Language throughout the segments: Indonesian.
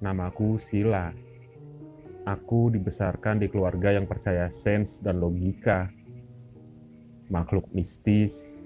Namaku Sila. Aku dibesarkan di keluarga yang percaya sains dan logika. Makhluk mistis,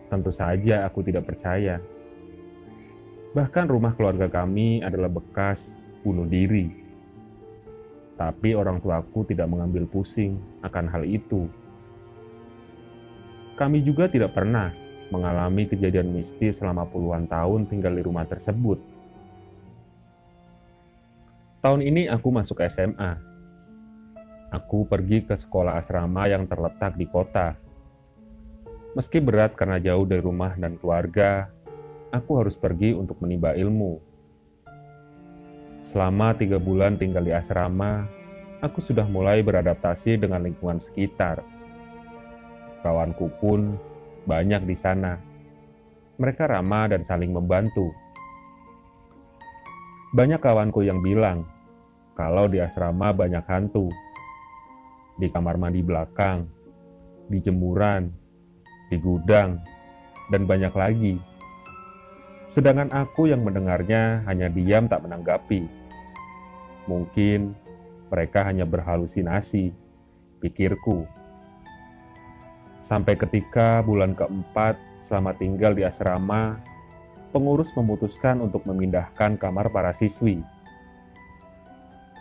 tentu saja aku tidak percaya. Bahkan rumah keluarga kami adalah bekas bunuh diri. Tapi orang tuaku tidak mengambil pusing akan hal itu. Kami juga tidak pernah mengalami kejadian mistis selama puluhan tahun tinggal di rumah tersebut. Tahun ini aku masuk SMA. Aku pergi ke sekolah asrama yang terletak di kota. Meski berat karena jauh dari rumah dan keluarga, aku harus pergi untuk menimba ilmu. Selama 3 bulan tinggal di asrama, aku sudah mulai beradaptasi dengan lingkungan sekitar. Kawanku pun banyak di sana. Mereka ramah dan saling membantu. Banyak kawanku yang bilang kalau di asrama banyak hantu. Di kamar mandi belakang, di jemuran, di gudang, dan banyak lagi. Sedangkan aku yang mendengarnya hanya diam tak menanggapi. Mungkin mereka hanya berhalusinasi, pikirku. Sampai ketika bulan keempat selama tinggal di asrama, pengurus memutuskan untuk memindahkan kamar para siswi.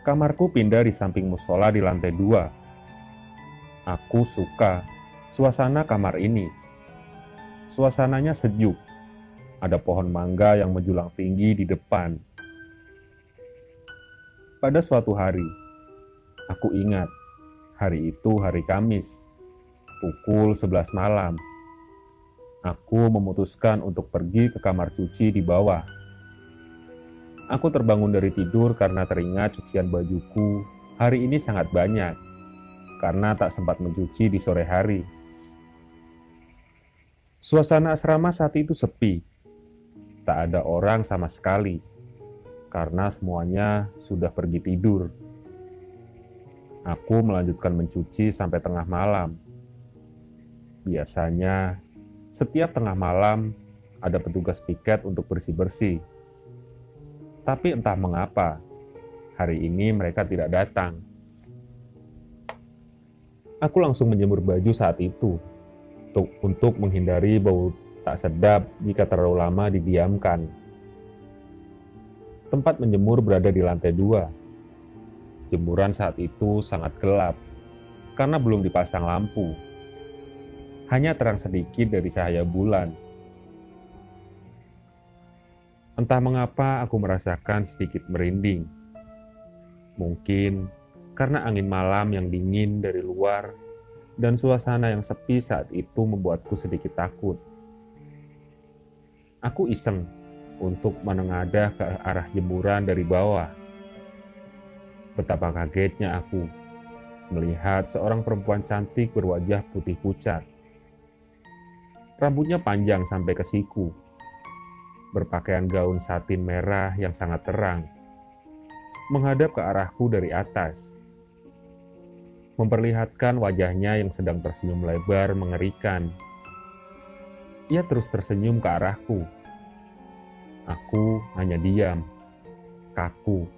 Kamarku pindah di samping musola di lantai 2. Aku suka suasana kamar ini. Suasananya sejuk. Ada pohon mangga yang menjulang tinggi di depan. Pada suatu hari, aku ingat hari itu hari Kamis, pukul 11 malam. Aku memutuskan untuk pergi ke kamar cuci di bawah. Aku terbangun dari tidur karena teringat cucian bajuku hari ini sangat banyak, karena tak sempat mencuci di sore hari. Suasana asrama saat itu sepi. Tak ada orang sama sekali, karena semuanya sudah pergi tidur. Aku melanjutkan mencuci sampai tengah malam. Biasanya, setiap tengah malam, ada petugas piket untuk bersih-bersih. Tapi entah mengapa, hari ini mereka tidak datang. Aku langsung menjemur baju saat itu, untuk menghindari bau tak sedap jika terlalu lama didiamkan. Tempat menjemur berada di lantai 2. Jemuran saat itu sangat gelap, karena belum dipasang lampu. Hanya terang sedikit dari cahaya bulan. Entah mengapa aku merasakan sedikit merinding. Mungkin karena angin malam yang dingin dari luar dan suasana yang sepi saat itu membuatku sedikit takut. Aku iseng untuk menengadah ke arah jemuran dari bawah. Betapa kagetnya aku melihat seorang perempuan cantik berwajah putih pucat. Rambutnya panjang sampai ke siku, berpakaian gaun satin merah yang sangat terang, menghadap ke arahku dari atas, memperlihatkan wajahnya yang sedang tersenyum lebar mengerikan. Ia terus tersenyum ke arahku. Aku hanya diam, kaku,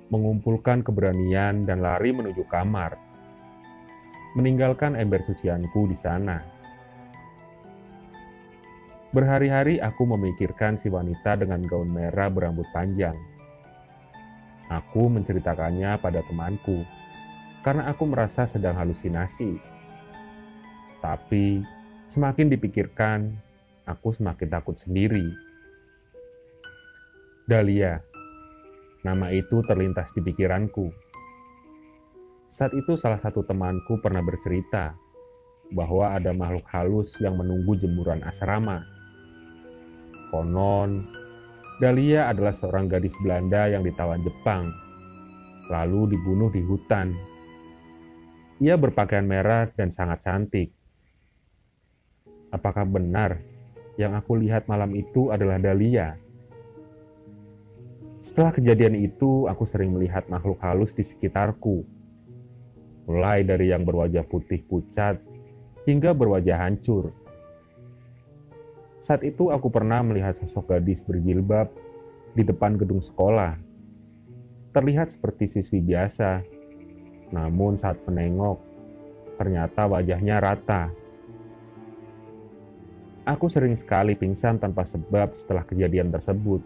mengumpulkan keberanian dan lari menuju kamar, meninggalkan ember cucianku di sana. Berhari-hari aku memikirkan si wanita dengan gaun merah berambut panjang. Aku menceritakannya pada temanku, karena aku merasa sedang halusinasi. Tapi, semakin dipikirkan, aku semakin takut sendiri. Dahlia, nama itu terlintas di pikiranku. Saat itu salah satu temanku pernah bercerita bahwa ada makhluk halus yang menunggu jemuran asrama. Konon, Dahlia adalah seorang gadis Belanda yang ditawan Jepang, lalu dibunuh di hutan. Ia berpakaian merah dan sangat cantik. Apakah benar yang aku lihat malam itu adalah Dahlia? Setelah kejadian itu, aku sering melihat makhluk halus di sekitarku. Mulai dari yang berwajah putih pucat hingga berwajah hancur. Saat itu aku pernah melihat sosok gadis berjilbab di depan gedung sekolah. terlihat seperti siswi biasa. Namun saat menengok, ternyata wajahnya rata. Aku sering sekali pingsan tanpa sebab setelah kejadian tersebut.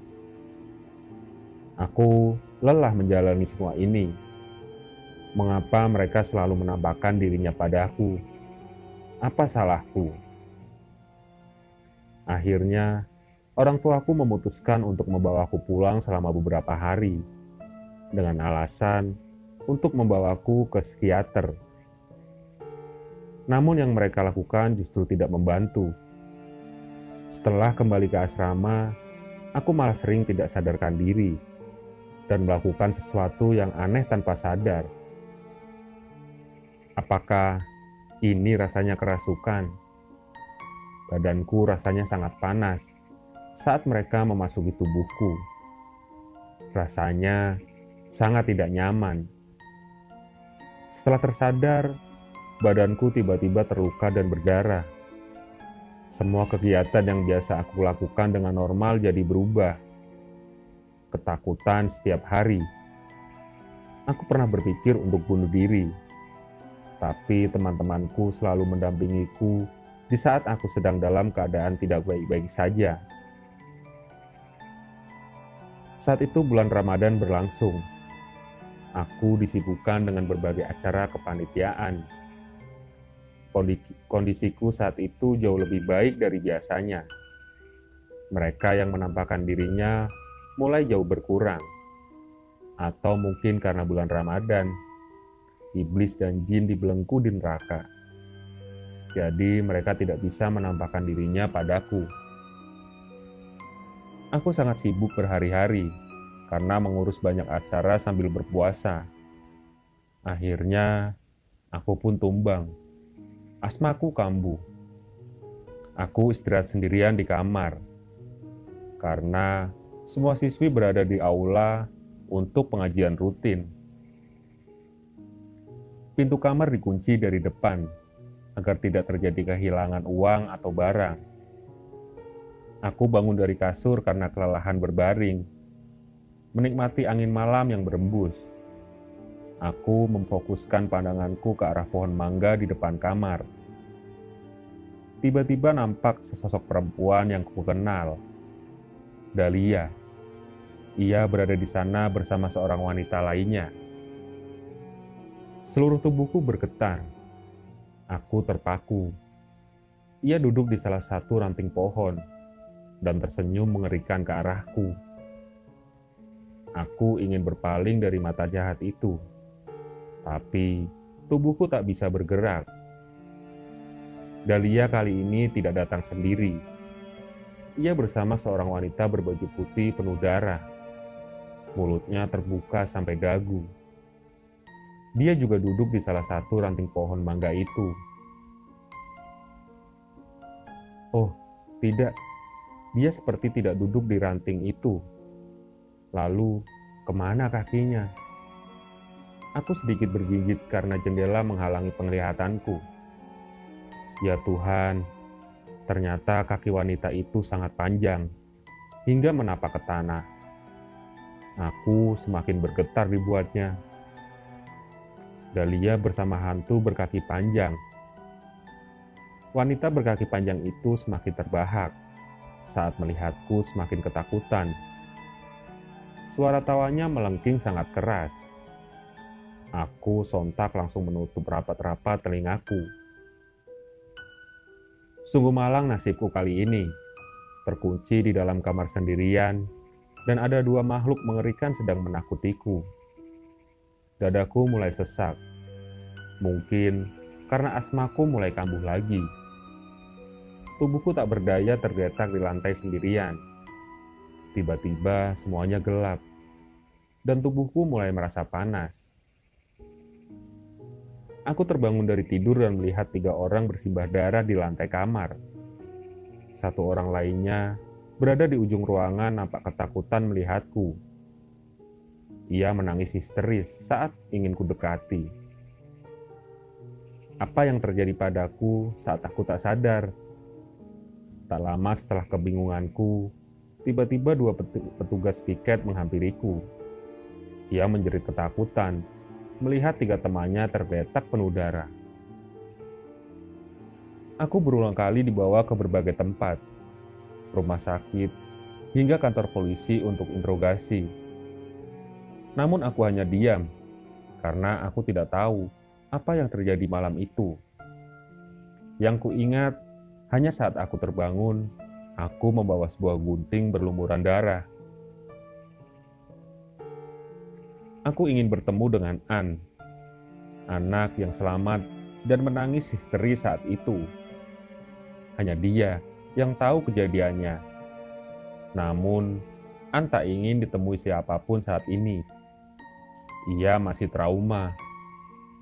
Aku lelah menjalani semua ini. Mengapa mereka selalu menampakkan dirinya padaku? Apa salahku? Akhirnya, orang tuaku memutuskan untuk membawaku pulang selama beberapa hari dengan alasan untuk membawaku ke psikiater. Namun yang mereka lakukan justru tidak membantu. Setelah kembali ke asrama, aku malah sering tidak sadarkan diri dan melakukan sesuatu yang aneh tanpa sadar. Apakah ini rasanya kerasukan? Badanku rasanya sangat panas saat mereka memasuki tubuhku. Rasanya sangat tidak nyaman. Setelah tersadar, badanku tiba-tiba terluka dan berdarah. Semua kegiatan yang biasa aku lakukan dengan normal jadi berubah. Ketakutan setiap hari. Aku pernah berpikir untuk bunuh diri, tapi teman-temanku selalu mendampingiku di saat aku sedang dalam keadaan tidak baik-baik saja. Saat itu bulan Ramadan berlangsung. Aku disibukkan dengan berbagai acara kepanitiaan. Kondisiku saat itu jauh lebih baik dari biasanya. Mereka yang menampakkan dirinya mulai jauh berkurang. Atau mungkin karena bulan Ramadan, iblis dan jin dibelenggu di neraka. Jadi mereka tidak bisa menampakkan dirinya padaku. Aku sangat sibuk berhari-hari karena mengurus banyak acara sambil berpuasa. Akhirnya, aku pun tumbang. Asmaku kambuh. Aku istirahat sendirian di kamar. Karena semua siswi berada di aula untuk pengajian rutin. Pintu kamar dikunci dari depan agar tidak terjadi kehilangan uang atau barang. Aku bangun dari kasur karena kelelahan berbaring, menikmati angin malam yang berembus. Aku memfokuskan pandanganku ke arah pohon mangga di depan kamar. Tiba-tiba nampak sesosok perempuan yang kukenal, Dahlia. Ia berada di sana bersama seorang wanita lainnya. Seluruh tubuhku bergetar. Aku terpaku. Ia duduk di salah satu ranting pohon dan tersenyum mengerikan ke arahku. Aku ingin berpaling dari mata jahat itu, tapi tubuhku tak bisa bergerak. Dahlia kali ini tidak datang sendiri. Ia bersama seorang wanita berbaju putih penuh darah. Mulutnya terbuka sampai dagu. Dia juga duduk di salah satu ranting pohon mangga itu. Oh, tidak. Dia seperti tidak duduk di ranting itu. Lalu, kemana kakinya? Aku sedikit bergigit karena jendela menghalangi penglihatanku. Ya Tuhan, ternyata kaki wanita itu sangat panjang, hingga menapak ke tanah. Aku semakin bergetar dibuatnya. Dahlia bersama hantu berkaki panjang. Wanita berkaki panjang itu semakin terbahak saat melihatku semakin ketakutan. Suara tawanya melengking sangat keras. Aku sontak langsung menutup rapat-rapat telingaku. Sungguh malang nasibku kali ini, terkunci di dalam kamar sendirian, dan ada dua makhluk mengerikan sedang menakutiku. Dadaku mulai sesak. Mungkin karena asmaku mulai kambuh lagi. Tubuhku tak berdaya tergeletak di lantai sendirian. Tiba-tiba semuanya gelap, dan tubuhku mulai merasa panas. Aku terbangun dari tidur dan melihat 3 orang bersimbah darah di lantai kamar. 1 orang lainnya berada di ujung ruangan nampak ketakutan melihatku. Ia menangis histeris saat ingin kudekati. Apa yang terjadi padaku saat aku tak sadar? Tak lama setelah kebingunganku, tiba-tiba 2 petugas piket menghampiriku. Ia menjerit ketakutan melihat 3 temannya tergeletak penuh darah. Aku berulang kali dibawa ke berbagai tempat, rumah sakit, hingga kantor polisi untuk interogasi. Namun aku hanya diam, karena aku tidak tahu apa yang terjadi malam itu. Yang kuingat, hanya saat aku terbangun, aku membawa sebuah gunting berlumuran darah. Aku ingin bertemu dengan An, anak yang selamat dan menangis histeris saat itu. Hanya dia yang tahu kejadiannya. Namun, An tak ingin ditemui siapapun saat ini. Ia masih trauma,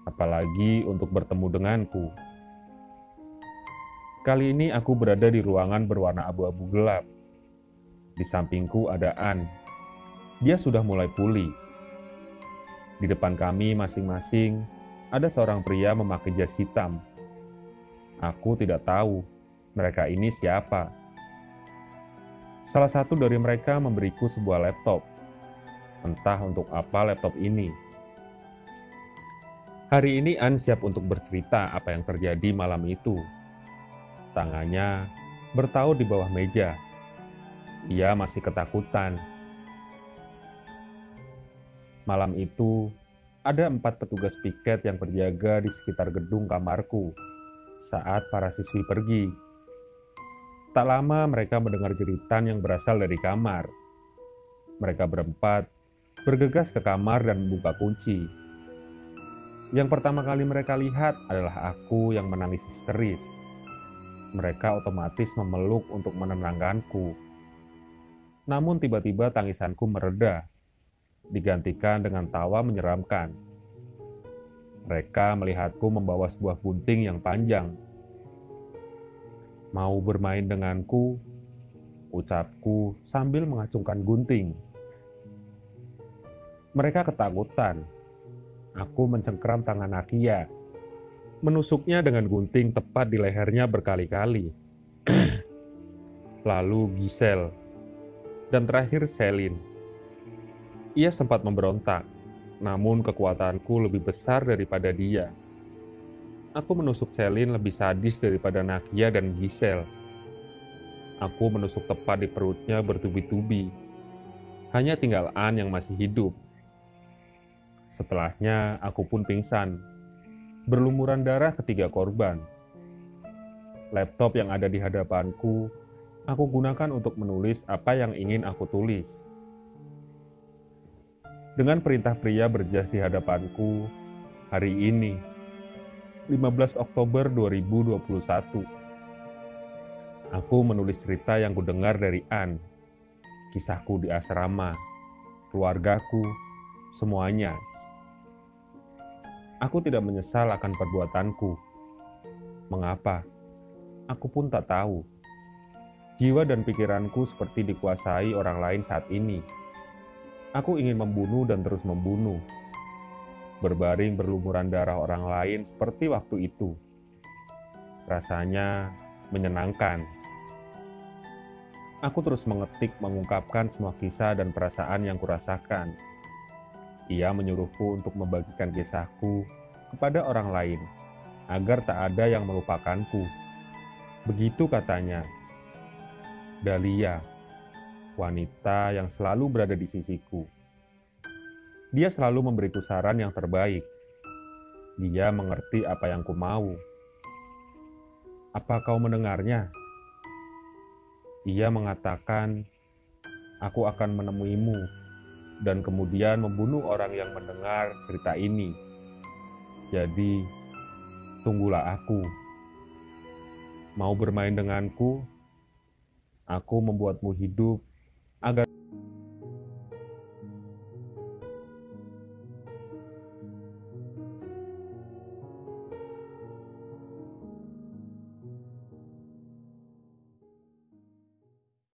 apalagi untuk bertemu denganku. Kali ini aku berada di ruangan berwarna abu-abu gelap. Di sampingku ada An. Dia sudah mulai pulih. Di depan kami masing-masing ada seorang pria memakai jas hitam. Aku tidak tahu mereka ini siapa. Salah satu dari mereka memberiku sebuah laptop. Entah untuk apa laptop ini. Hari ini An siap untuk bercerita apa yang terjadi malam itu. Tangannya bertaut di bawah meja. Ia masih ketakutan. Malam itu, ada 4 petugas piket yang berjaga di sekitar gedung kamarku saat para siswi pergi. Tak lama mereka mendengar jeritan yang berasal dari kamar. Mereka berempat bergegas ke kamar dan membuka kunci. Yang pertama kali mereka lihat adalah aku yang menangis histeris. Mereka otomatis memeluk untuk menenangkanku. Namun tiba-tiba tangisanku mereda, digantikan dengan tawa menyeramkan. Mereka melihatku membawa sebuah gunting yang panjang. Mau bermain denganku, ucapku sambil mengacungkan gunting. Mereka ketakutan. Aku mencengkeram tangan Nakia, menusuknya dengan gunting tepat di lehernya berkali-kali. Lalu Giselle, dan terakhir Celine. Ia sempat memberontak, namun kekuatanku lebih besar daripada dia. Aku menusuk Celine lebih sadis daripada Nakia dan Giselle. Aku menusuk tepat di perutnya bertubi-tubi. Hanya tinggal An yang masih hidup. Setelahnya, aku pun pingsan. Berlumuran darah ketiga korban. Laptop yang ada di hadapanku, aku gunakan untuk menulis apa yang ingin aku tulis. Dengan perintah pria berjas di hadapanku, hari ini, 15 Oktober 2021, aku menulis cerita yang kudengar dari An, kisahku di asrama, keluargaku, semuanya. Aku tidak menyesal akan perbuatanku. Mengapa? Aku pun tak tahu. Jiwa dan pikiranku seperti dikuasai orang lain saat ini. Aku ingin membunuh dan terus membunuh. Berbaring berlumuran darah orang lain seperti waktu itu. Rasanya menyenangkan. Aku terus mengetik mengungkapkan semua kisah dan perasaan yang kurasakan. Ia menyuruhku untuk membagikan kisahku kepada orang lain, agar tak ada yang melupakanku. Begitu katanya. Dahlia, wanita yang selalu berada di sisiku. Dia selalu memberiku saran yang terbaik. Dia mengerti apa yang ku mau. Apa kau mendengarnya? Ia mengatakan, aku akan menemuimu dan kemudian membunuh orang yang mendengar cerita ini. Jadi, tunggulah aku. Mau bermain denganku? Aku membuatmu hidup agar